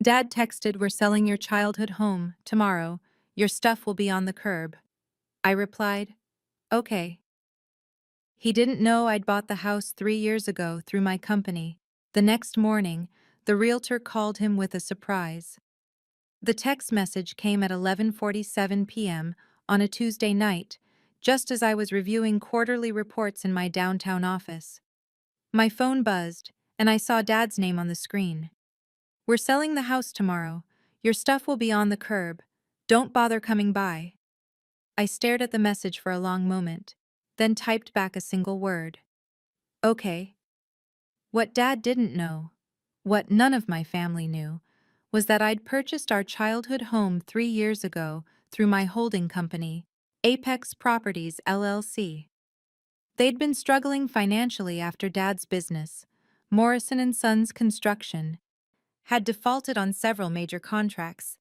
Dad texted, "We're selling your childhood home tomorrow. Your stuff will be on the curb." I replied, "Okay." He didn't know I'd bought the house 3 years ago through my company. The next morning, the realtor called him with a surprise. The text message came at 11:47 p.m. on a Tuesday night, just as I was reviewing quarterly reports in my downtown office. My phone buzzed, and I saw Dad's name on the screen. "We're selling the house tomorrow. Your stuff will be on the curb. Don't bother coming by." I stared at the message for a long moment, then typed back a single word. "Okay." What Dad didn't know, what none of my family knew, was that I'd purchased our childhood home 3 years ago through my holding company, Apex Properties LLC. They'd been struggling financially after Dad's business, Morrison and Sons Construction, had defaulted on several major contracts.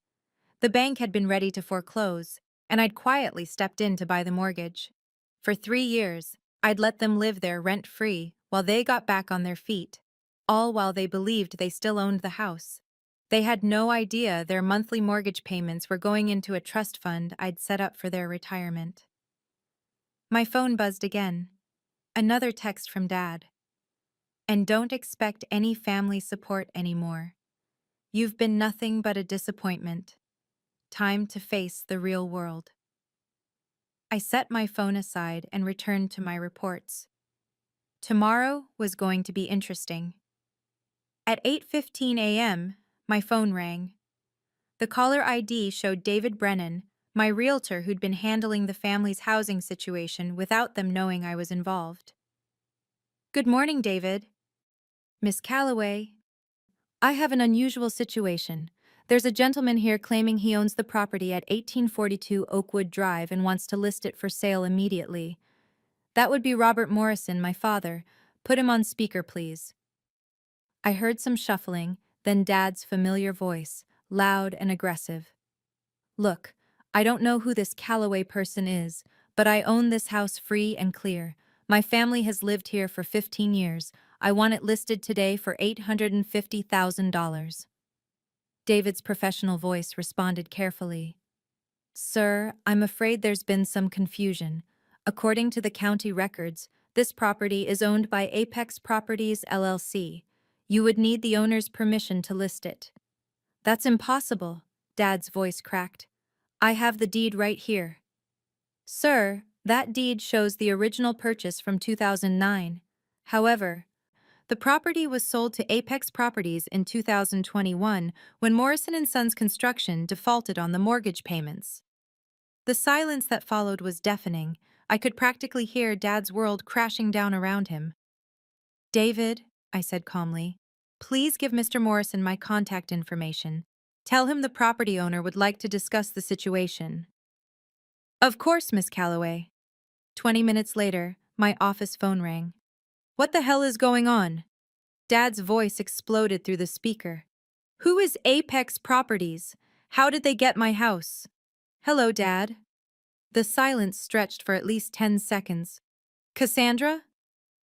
The bank had been ready to foreclose, and I'd quietly stepped in to buy the mortgage. For 3 years, I'd let them live there rent-free while they got back on their feet, all while they believed they still owned the house. They had no idea their monthly mortgage payments were going into a trust fund I'd set up for their retirement. My phone buzzed again. Another text from Dad. "And don't expect any family support anymore. You've been nothing but a disappointment. Time to face the real world." I set my phone aside and returned to my reports. Tomorrow was going to be interesting. At 8:15 a.m., my phone rang. The caller ID showed David Brennan, my realtor who'd been handling the family's housing situation without them knowing I was involved. "Good morning, David." "Miss Calloway, I have an unusual situation. There's a gentleman here claiming he owns the property at 1842 Oakwood Drive and wants to list it for sale immediately. That would be Robert Morrison, my father. Put him on speaker, please." I heard some shuffling, then Dad's familiar voice, loud and aggressive. "Look, I don't know who this Calloway person is, but I own this house free and clear. My family has lived here for 15 years. I want it listed today for $850,000. David's professional voice responded carefully. "Sir, I'm afraid there's been some confusion. According to the county records, this property is owned by Apex Properties LLC. You would need the owner's permission to list it." "That's impossible," Dad's voice cracked. "I have the deed right here." "Sir, that deed shows the original purchase from 2009. However, the property was sold to Apex Properties in 2021 when Morrison and Sons Construction defaulted on the mortgage payments." The silence that followed was deafening. I could practically hear Dad's world crashing down around him. "David," I said calmly, "please give Mr. Morrison my contact information. Tell him the property owner would like to discuss the situation." "Of course, Miss Calloway." 20 minutes later, my office phone rang. "What the hell is going on?" Dad's voice exploded through the speaker. "Who is Apex Properties? How did they get my house?" "Hello, Dad." The silence stretched for at least 10 seconds. "Cassandra?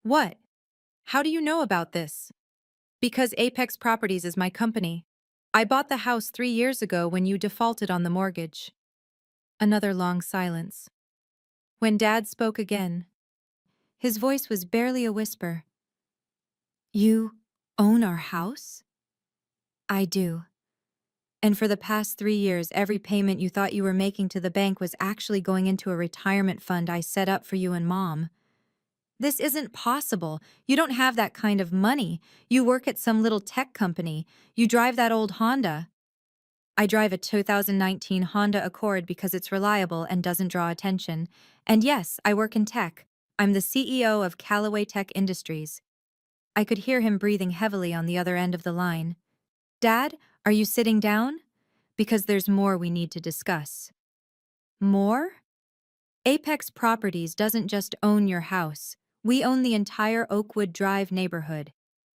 What? How do you know about this?" "Because Apex Properties is my company. I bought the house 3 years ago when you defaulted on the mortgage." Another long silence. When Dad spoke again, his voice was barely a whisper. "You own our house?" "I do. And for the past 3 years, every payment you thought you were making to the bank was actually going into a retirement fund I set up for you and Mom. This isn't possible. You don't have that kind of money. You work at some little tech company. You drive that old Honda." "I drive a 2019 Honda Accord because it's reliable and doesn't draw attention. And yes, I work in tech. I'm the CEO of Callaway Tech Industries." I could hear him breathing heavily on the other end of the line. "Dad, are you sitting down? Because there's more we need to discuss." "More?" "Apex Properties doesn't just own your house. We own the entire Oakwood Drive neighborhood.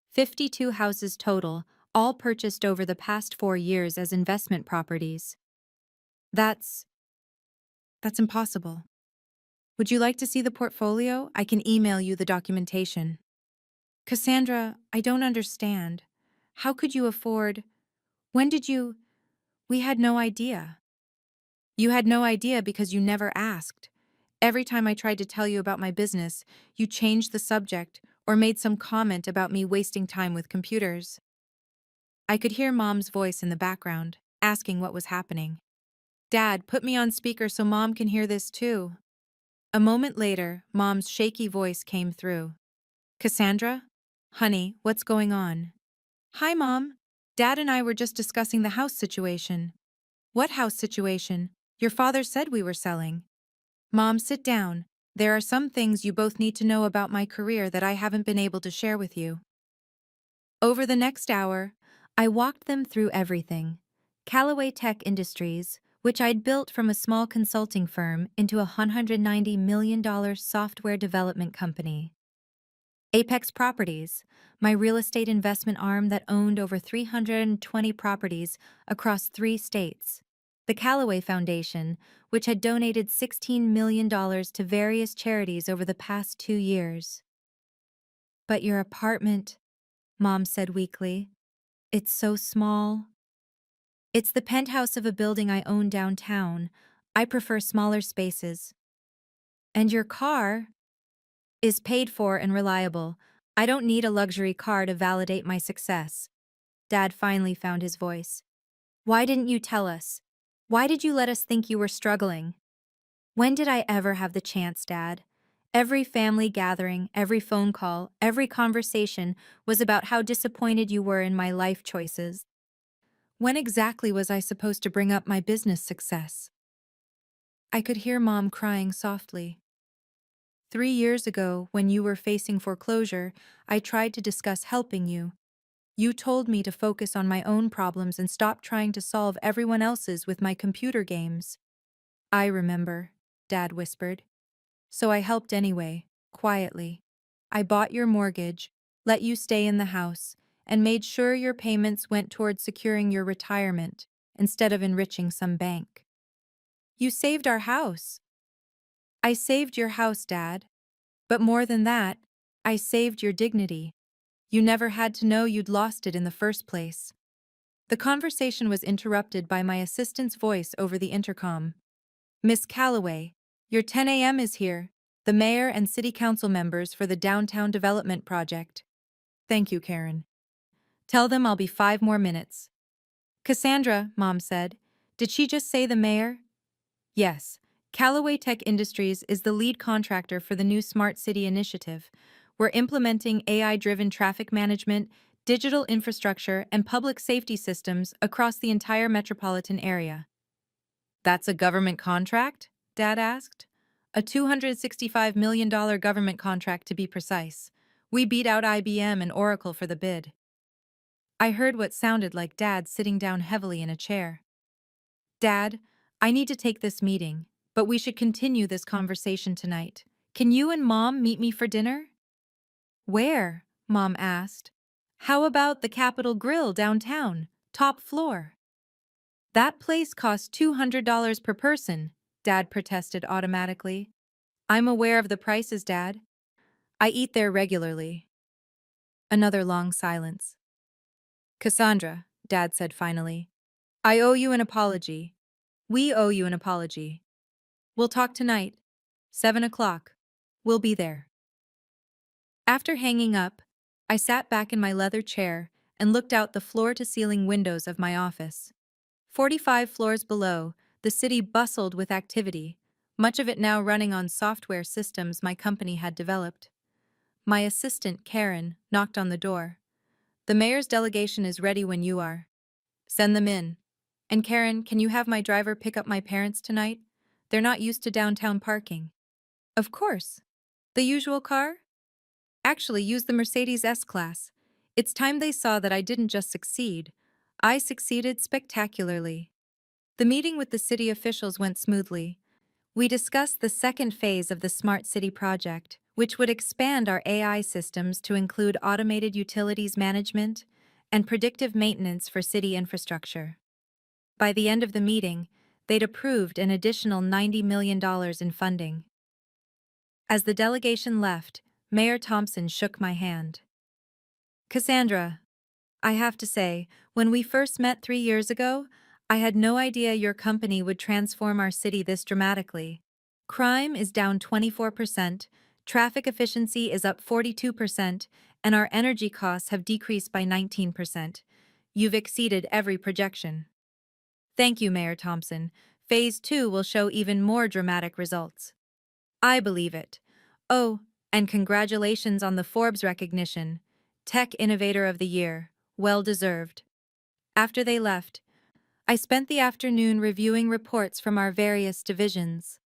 52 houses total, all purchased over the past 4 years as investment properties." That's impossible. "Would you like to see the portfolio? I can email you the documentation." "Cassandra, I don't understand. How could you afford—" When did you? We had no idea. You had no idea because you never asked. Every time I tried to tell you about my business, you changed the subject or made some comment about me wasting time with computers. I could hear Mom's voice in the background, asking what was happening. Dad, put me on speaker so Mom can hear this too. A moment later, Mom's shaky voice came through. Cassandra? Honey, what's going on? Hi, Mom. Dad and I were just discussing the house situation. What house situation? Your father said we were selling. Mom, sit down. There are some things you both need to know about my career that I haven't been able to share with you. Over the next hour, I walked them through everything. Callaway Tech Industries, which I'd built from a small consulting firm into a $190 million software development company. Apex Properties, my real estate investment arm that owned over 320 properties across 3 states. The Callaway Foundation, which had donated $16 million to various charities over the past 2 years. But your apartment, Mom said weakly. It's so small. It's the penthouse of a building I own downtown. I prefer smaller spaces. And your car is paid for and reliable. I don't need a luxury car to validate my success. Dad finally found his voice. Why didn't you tell us? Why did you let us think you were struggling? When did I ever have the chance, Dad? Every family gathering, every phone call, every conversation was about how disappointed you were in my life choices. When exactly was I supposed to bring up my business success? I could hear Mom crying softly. 3 years ago, when you were facing foreclosure, I tried to discuss helping you. You told me to focus on my own problems and stop trying to solve everyone else's with my computer games. I remember, Dad whispered. So I helped anyway, quietly. I bought your mortgage, let you stay in the house, and made sure your payments went toward securing your retirement instead of enriching some bank. You saved our house. I saved your house, Dad. But more than that, I saved your dignity. You never had to know you'd lost it in the first place. The conversation was interrupted by my assistant's voice over the intercom. Miss Calloway, your 10 a.m. is here. The mayor and city council members for the downtown development project. Thank you, Karen. Tell them I'll be 5 more minutes. Cassandra, Mom said. Did she just say the mayor? Yes. Callaway Tech Industries is the lead contractor for the new Smart City initiative. We're implementing AI-driven traffic management, digital infrastructure, and public safety systems across the entire metropolitan area. That's a government contract? Dad asked. A $265 million government contract to be precise. We beat out IBM and Oracle for the bid. I heard what sounded like Dad sitting down heavily in a chair. Dad, I need to take this meeting, but we should continue this conversation tonight. Can you and Mom meet me for dinner? Where? Mom asked. How about the Capitol Grill downtown, top floor? That place costs $200 per person, Dad protested automatically. I'm aware of the prices, Dad. I eat there regularly. Another long silence. Cassandra, Dad said finally, I owe you an apology. We owe you an apology. We'll talk tonight. 7 o'clock. We'll be there. After hanging up, I sat back in my leather chair and looked out the floor-to-ceiling windows of my office. 45 floors below, the city bustled with activity, much of it now running on software systems my company had developed. My assistant, Karen, knocked on the door. The mayor's delegation is ready when you are. Send them in. And Karen, can you have my driver pick up my parents tonight? They're not used to downtown parking. Of course. The usual car? Actually, use the Mercedes S-Class. It's time they saw that I didn't just succeed. I succeeded spectacularly. The meeting with the city officials went smoothly. We discussed the second phase of the Smart City project, which would expand our AI systems to include automated utilities management and predictive maintenance for city infrastructure. By the end of the meeting, they'd approved an additional $90 million in funding. As the delegation left, Mayor Thompson shook my hand. Cassandra, I have to say, when we first met 3 years ago, I had no idea your company would transform our city this dramatically. Crime is down 24%, traffic efficiency is up 42%, and our energy costs have decreased by 19%. You've exceeded every projection. Thank you, Mayor Thompson. Phase 2 will show even more dramatic results. I believe it. Oh, and congratulations on the Forbes recognition. Tech Innovator of the Year. Well deserved. After they left, I spent the afternoon reviewing reports from our various divisions.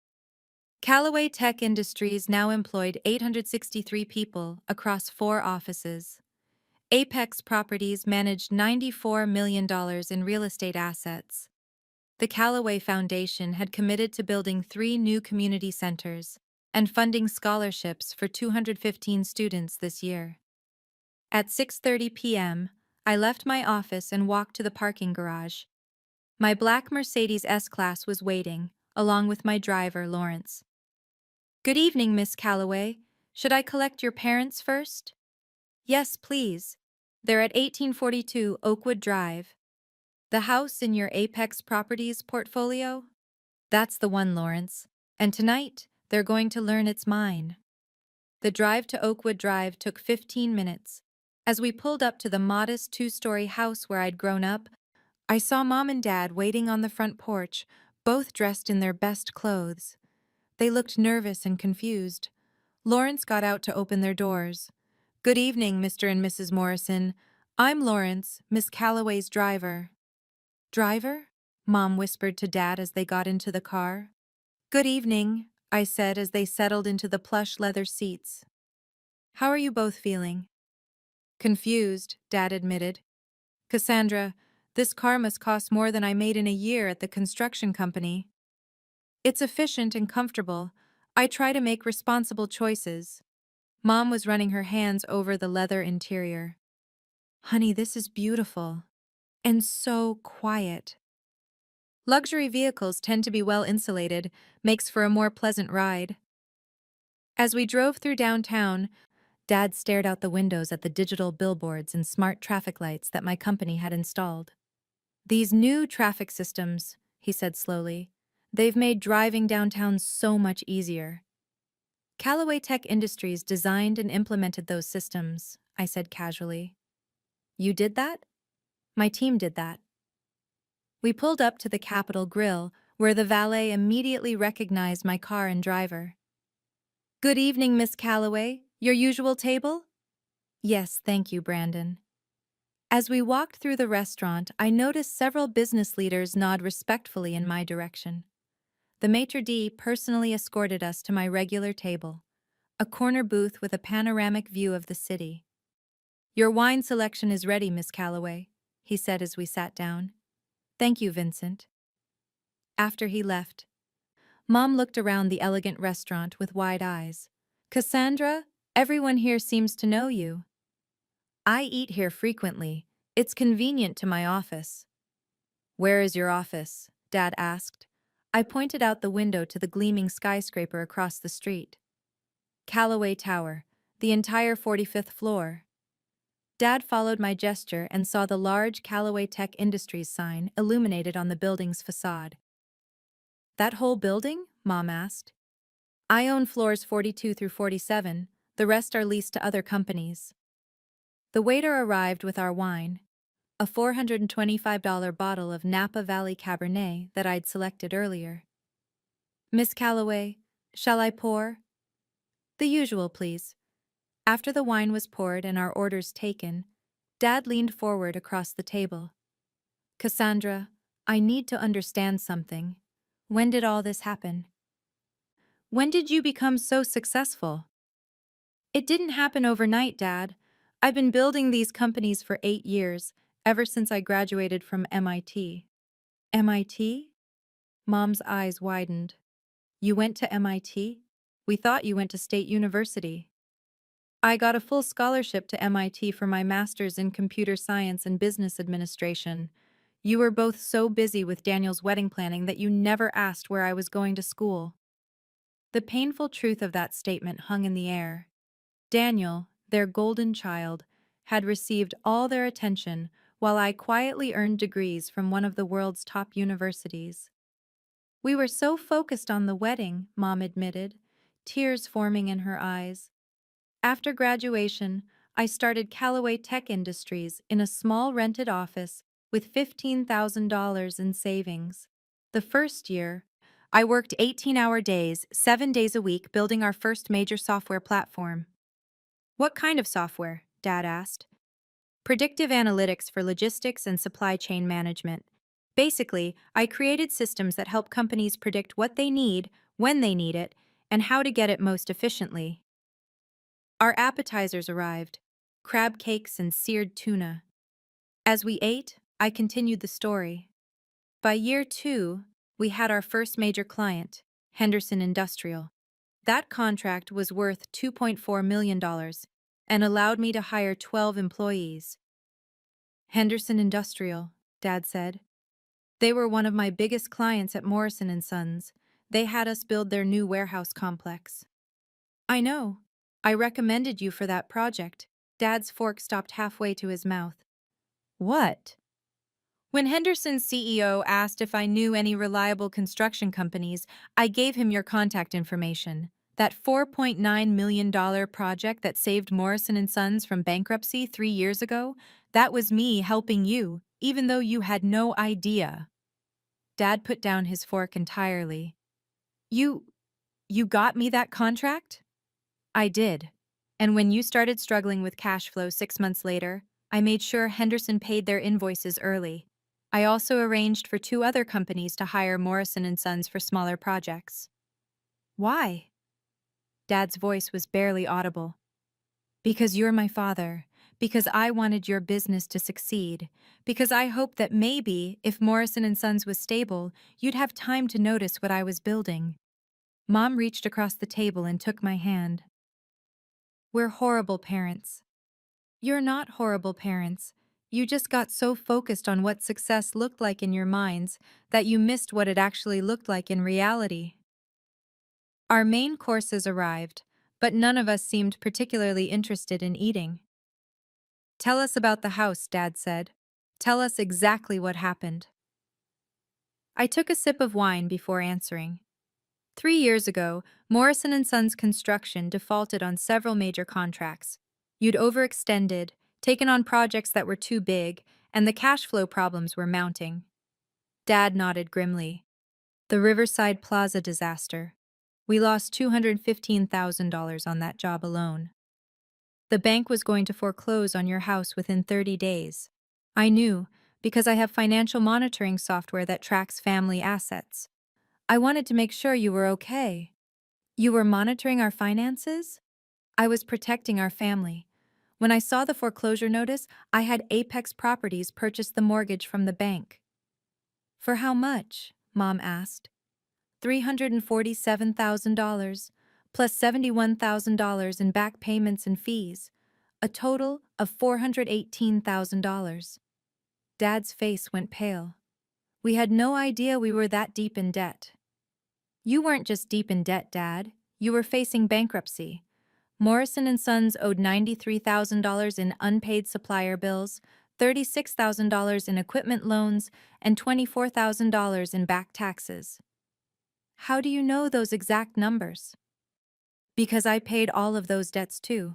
Callaway Tech Industries now employed 863 people across 4 offices. Apex Properties managed $94 million in real estate assets. The Callaway Foundation had committed to building 3 new community centers and funding scholarships for 215 students this year. At 6:30 p.m., I left my office and walked to the parking garage. My black Mercedes S-Class was waiting, along with my driver, Lawrence. Good evening, Miss Callaway. Should I collect your parents first? Yes, please. They're at 1842 Oakwood Drive. The house in your Apex Properties portfolio? That's the one, Lawrence. And tonight, they're going to learn it's mine. The drive to Oakwood Drive took 15 minutes. As we pulled up to the modest 2-story house where I'd grown up, I saw Mom and Dad waiting on the front porch, both dressed in their best clothes. They looked nervous and confused. Lawrence got out to open their doors. Good evening, Mr. and Mrs. Morrison. I'm Lawrence, Miss Callaway's driver. Driver? Mom whispered to Dad as they got into the car. Good evening, I said as they settled into the plush leather seats. How are you both feeling? Confused, Dad admitted. Cassandra, this car must cost more than I made in a year at the construction company. It's efficient and comfortable. I try to make responsible choices. Mom was running her hands over the leather interior. Honey, this is beautiful. And so quiet. Luxury vehicles tend to be well insulated, makes for a more pleasant ride. As we drove through downtown, Dad stared out the windows at the digital billboards and smart traffic lights that my company had installed. These new traffic systems, he said slowly, they've made driving downtown so much easier. Callaway Tech Industries designed and implemented those systems, I said casually. You did that? My team did that. We pulled up to the Capitol Grill, where the valet immediately recognized my car and driver. Good evening, Miss Callaway. Your usual table? Yes, thank you, Brandon. As we walked through the restaurant, I noticed several business leaders nod respectfully in my direction. The maitre d' personally escorted us to my regular table, a corner booth with a panoramic view of the city. Your wine selection is ready, Miss Callaway, he said as we sat down. Thank you, Vincent. After he left, Mom looked around the elegant restaurant with wide eyes. Cassandra, everyone here seems to know you. I eat here frequently. It's convenient to my office. Where is your office? Dad asked. I pointed out the window to the gleaming skyscraper across the street. Callaway Tower, the entire 45th floor. Dad followed my gesture and saw the large Callaway Tech Industries sign illuminated on the building's facade. That whole building? Mom asked. I own floors 42 through 47, the rest are leased to other companies. The waiter arrived with our wine, a $425 bottle of Napa Valley Cabernet that I'd selected earlier. Miss Callaway, shall I pour? The usual, please. After the wine was poured and our orders taken, Dad leaned forward across the table. Cassandra, I need to understand something. When did all this happen? When did you become so successful? It didn't happen overnight, Dad. I've been building these companies for 8 years, ever since I graduated from MIT. MIT? Mom's eyes widened. You went to MIT? We thought you went to State University. I got a full scholarship to MIT for my master's in computer science and business administration. You were both so busy with Daniel's wedding planning that you never asked where I was going to school. The painful truth of that statement hung in the air. Daniel, their golden child, had received all their attention while I quietly earned degrees from one of the world's top universities. We were so focused on the wedding, Mom admitted, tears forming in her eyes. After graduation, I started Callaway Tech Industries in a small rented office with $15,000 in savings. The first year, I worked 18-hour days, 7 days a week, building our first major software platform. What kind of software? Dad asked. Predictive analytics for logistics and supply chain management. Basically, I created systems that help companies predict what they need, when they need it, and how to get it most efficiently. Our appetizers arrived, crab cakes and seared tuna. As we ate, I continued the story. By year 2, we had our first major client, Henderson Industrial. That contract was worth $2.4 million and allowed me to hire 12 employees. Henderson Industrial, Dad said. They were one of my biggest clients at Morrison & Sons. They had us build their new warehouse complex. I know. I recommended you for that project. Dad's fork stopped halfway to his mouth. What? When Henderson's CEO asked if I knew any reliable construction companies, I gave him your contact information. That $4.9 million project that saved Morrison & Sons from bankruptcy 3 years ago, that was me helping you, even though you had no idea. Dad put down his fork entirely. You got me that contract? I did. And when you started struggling with cash flow 6 months later, I made sure Henderson paid their invoices early. I also arranged for 2 other companies to hire Morrison & Sons for smaller projects. Why? Dad's voice was barely audible. Because you're my father. Because I wanted your business to succeed. Because I hoped that maybe, if Morrison & Sons was stable, you'd have time to notice what I was building. Mom reached across the table and took my hand. We're horrible parents. You're not horrible parents. You just got so focused on what success looked like in your minds that you missed what it actually looked like in reality. Our main courses arrived, but none of us seemed particularly interested in eating. Tell us about the house, Dad said. Tell us exactly what happened. I took a sip of wine before answering. 3 years ago, Morrison & Sons Construction defaulted on several major contracts. You'd overextended, taken on projects that were too big, and the cash flow problems were mounting. Dad nodded grimly. The Riverside Plaza disaster. We lost $215,000 on that job alone. The bank was going to foreclose on your house within 30 days. I knew, because I have financial monitoring software that tracks family assets. I wanted to make sure you were okay. You were monitoring our finances? I was protecting our family. When I saw the foreclosure notice, I had Apex Properties purchase the mortgage from the bank. For how much? Mom asked. $347,000, plus $71,000 in back payments and fees, a total of $418,000. Dad's face went pale. We had no idea we were that deep in debt. You weren't just deep in debt, Dad. You were facing bankruptcy. Morrison & Sons owed $93,000 in unpaid supplier bills, $36,000 in equipment loans, and $24,000 in back taxes. How do you know those exact numbers? Because I paid all of those debts too.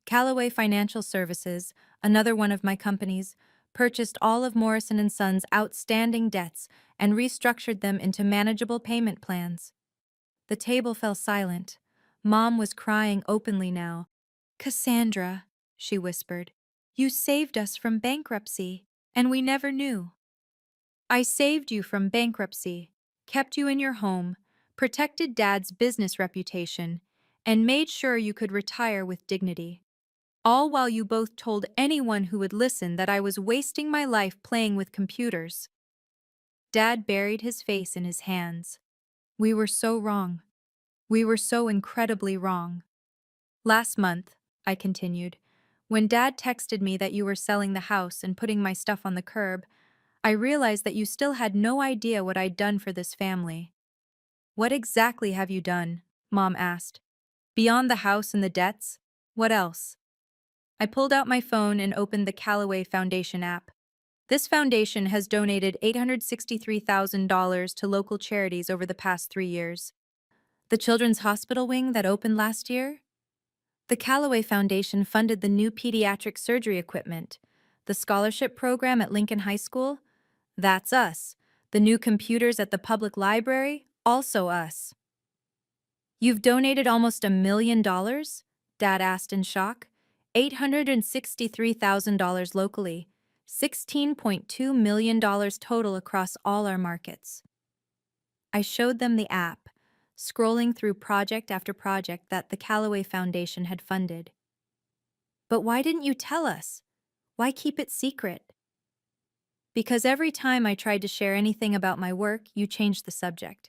Callaway Financial Services, another one of my companies, purchased all of Morrison & Sons' outstanding debts and restructured them into manageable payment plans. The table fell silent. Mom was crying openly now. Cassandra, she whispered, you saved us from bankruptcy, and we never knew. I saved you from bankruptcy, kept you in your home, protected Dad's business reputation, and made sure you could retire with dignity. All while you both told anyone who would listen that I was wasting my life playing with computers. Dad buried his face in his hands. We were so wrong. We were so incredibly wrong. Last month, I continued, when Dad texted me that you were selling the house and putting my stuff on the curb, I realized that you still had no idea what I'd done for this family. What exactly have you done? Mom asked. Beyond the house and the debts, what else? I pulled out my phone and opened the Callaway Foundation app. This foundation has donated $863,000 to local charities over the past 3 years. The Children's Hospital wing that opened last year? The Callaway Foundation funded the new pediatric surgery equipment. The scholarship program at Lincoln High School? That's us. The new computers at the public library? Also us. You've donated almost $1 million? Dad asked in shock. $863,000 locally, $16.2 million total across all our markets. I showed them the app, scrolling through project after project that the Callaway Foundation had funded. But why didn't you tell us? Why keep it secret? Because every time I tried to share anything about my work, you changed the subject.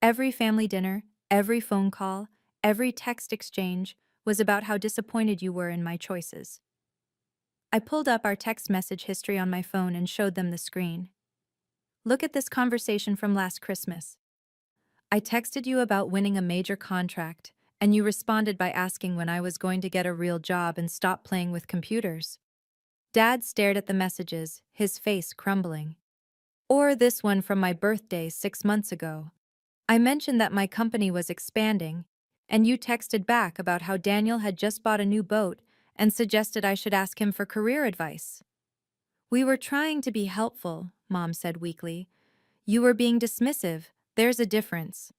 Every family dinner, every phone call, every text exchange was about how disappointed you were in my choices. I pulled up our text message history on my phone and showed them the screen. Look at this conversation from last Christmas. I texted you about winning a major contract, and you responded by asking when I was going to get a real job and stop playing with computers. Dad stared at the messages, his face crumbling. Or this one from my birthday 6 months ago. I mentioned that my company was expanding, and you texted back about how Daniel had just bought a new boat and suggested I should ask him for career advice. We were trying to be helpful, Mom said weakly. You were being dismissive. There's a difference.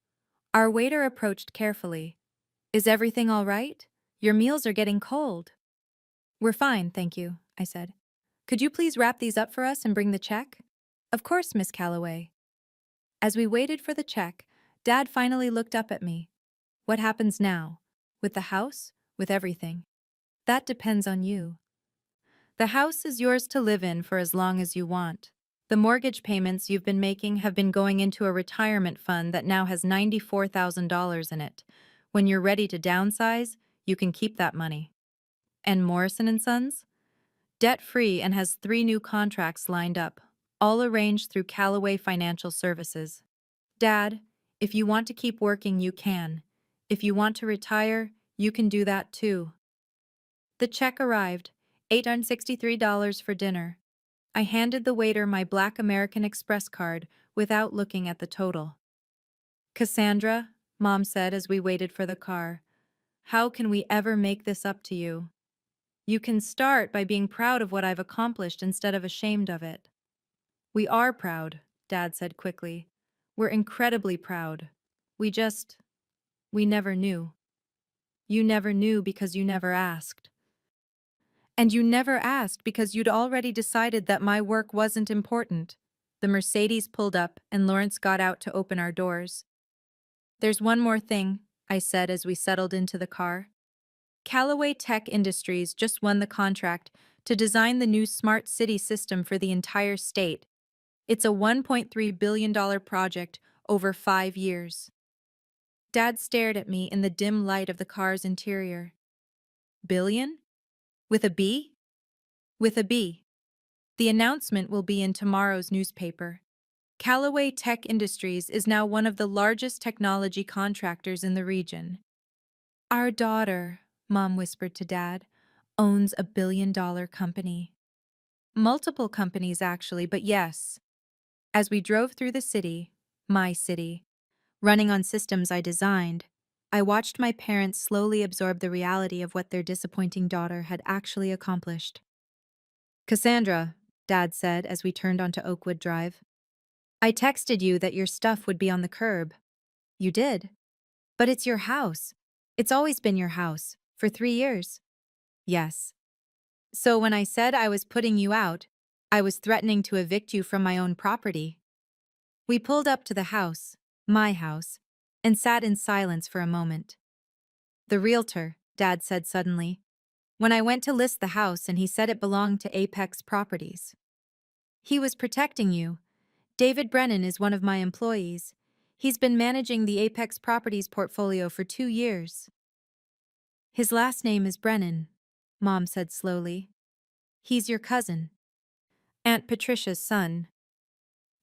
Our waiter approached carefully. Is everything all right? Your meals are getting cold. We're fine, thank you, I said. Could you please wrap these up for us and bring the check? Of course, Miss Callaway. As we waited for the check, Dad finally looked up at me. What happens now? With the house? With everything? That depends on you. The house is yours to live in for as long as you want. The mortgage payments you've been making have been going into a retirement fund that now has $94,000 in it. When you're ready to downsize, you can keep that money. And Morrison & Sons? Debt-free and has 3 new contracts lined up, all arranged through Callaway Financial Services. Dad, if you want to keep working, you can. If you want to retire, you can do that too. The check arrived, $863 for dinner. I handed the waiter my Black American Express card without looking at the total. Cassandra, Mom said as we waited for the car, how can we ever make this up to you? You can start by being proud of what I've accomplished instead of ashamed of it. We are proud, Dad said quickly. We're incredibly proud. We never knew. You never knew because you never asked. And you never asked because you'd already decided that my work wasn't important. The Mercedes pulled up and Lawrence got out to open our doors. There's one more thing, I said as we settled into the car. Callaway Tech Industries just won the contract to design the new smart city system for the entire state. It's a $1.3 billion project over 5 years. Dad stared at me in the dim light of the car's interior. Billion? With a B? With a B. The announcement will be in tomorrow's newspaper. Callaway Tech Industries is now one of the largest technology contractors in the region. Our daughter, Mom whispered to Dad, owns a billion-dollar company. Multiple companies, actually, but yes. As we drove through the city, my city, running on systems I designed, I watched my parents slowly absorb the reality of what their disappointing daughter had actually accomplished. Cassandra, Dad said as we turned onto Oakwood Drive, I texted you that your stuff would be on the curb. You did. But it's your house. It's always been your house, for 3 years. Yes. So when I said I was putting you out, I was threatening to evict you from my own property. We pulled up to the house, my house, and sat in silence for a moment. The realtor, Dad said suddenly, when I went to list the house and he said it belonged to Apex Properties. He was protecting you. David Brennan is one of my employees. He's been managing the Apex Properties portfolio for 2 years. His last name is Brennan, Mom said slowly. He's your cousin. Aunt Patricia's son.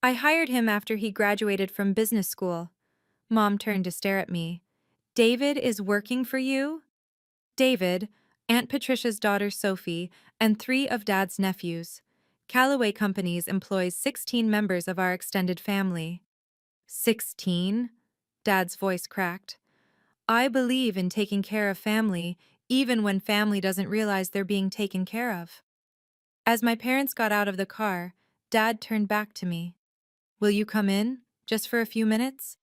I hired him after he graduated from business school. Mom turned to stare at me. David is working for you? David, Aunt Patricia's daughter Sophie, and 3 of Dad's nephews. Callaway Companies employs 16 members of our extended family. 16? Dad's voice cracked. I believe in taking care of family, even when family doesn't realize they're being taken care of. As my parents got out of the car, Dad turned back to me. Will you come in, just for a few minutes?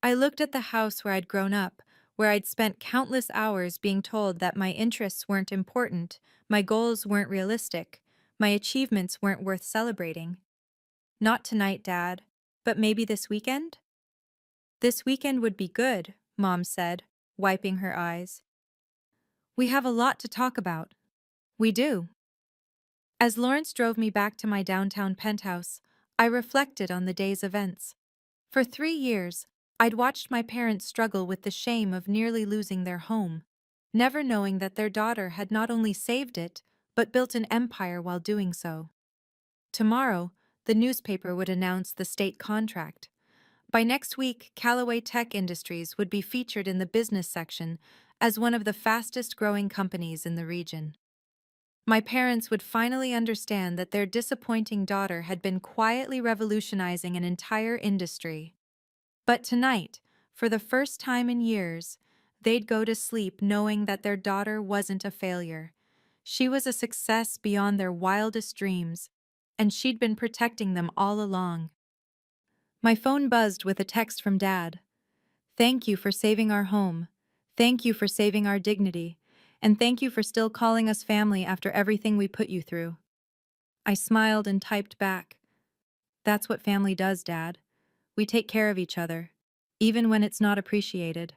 I looked at the house where I'd grown up, where I'd spent countless hours being told that my interests weren't important, my goals weren't realistic, my achievements weren't worth celebrating. Not tonight, Dad, but maybe this weekend? This weekend would be good, Mom said, wiping her eyes. We have a lot to talk about. We do. As Lawrence drove me back to my downtown penthouse, I reflected on the day's events. For 3 years, I'd watched my parents struggle with the shame of nearly losing their home, never knowing that their daughter had not only saved it, but built an empire while doing so. Tomorrow, the newspaper would announce the state contract. By next week, Callaway Tech Industries would be featured in the business section as one of the fastest growing companies in the region. My parents would finally understand that their disappointing daughter had been quietly revolutionizing an entire industry. But tonight, for the first time in years, they'd go to sleep knowing that their daughter wasn't a failure. She was a success beyond their wildest dreams, and she'd been protecting them all along. My phone buzzed with a text from Dad. Thank you for saving our home. Thank you for saving our dignity. And thank you for still calling us family after everything we put you through. I smiled and typed back. That's what family does, Dad. We take care of each other, even when it's not appreciated.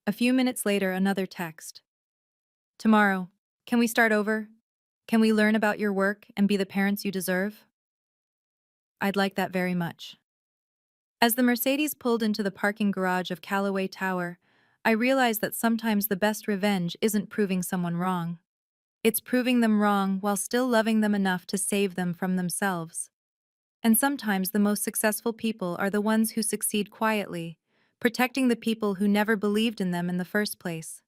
A few minutes later, another text. Tomorrow, can we start over? Can we learn about your work and be the parents you deserve? I'd like that very much. As the Mercedes pulled into the parking garage of Callaway Tower, I realized that sometimes the best revenge isn't proving someone wrong. It's proving them wrong while still loving them enough to save them from themselves. And sometimes the most successful people are the ones who succeed quietly, protecting the people who never believed in them in the first place.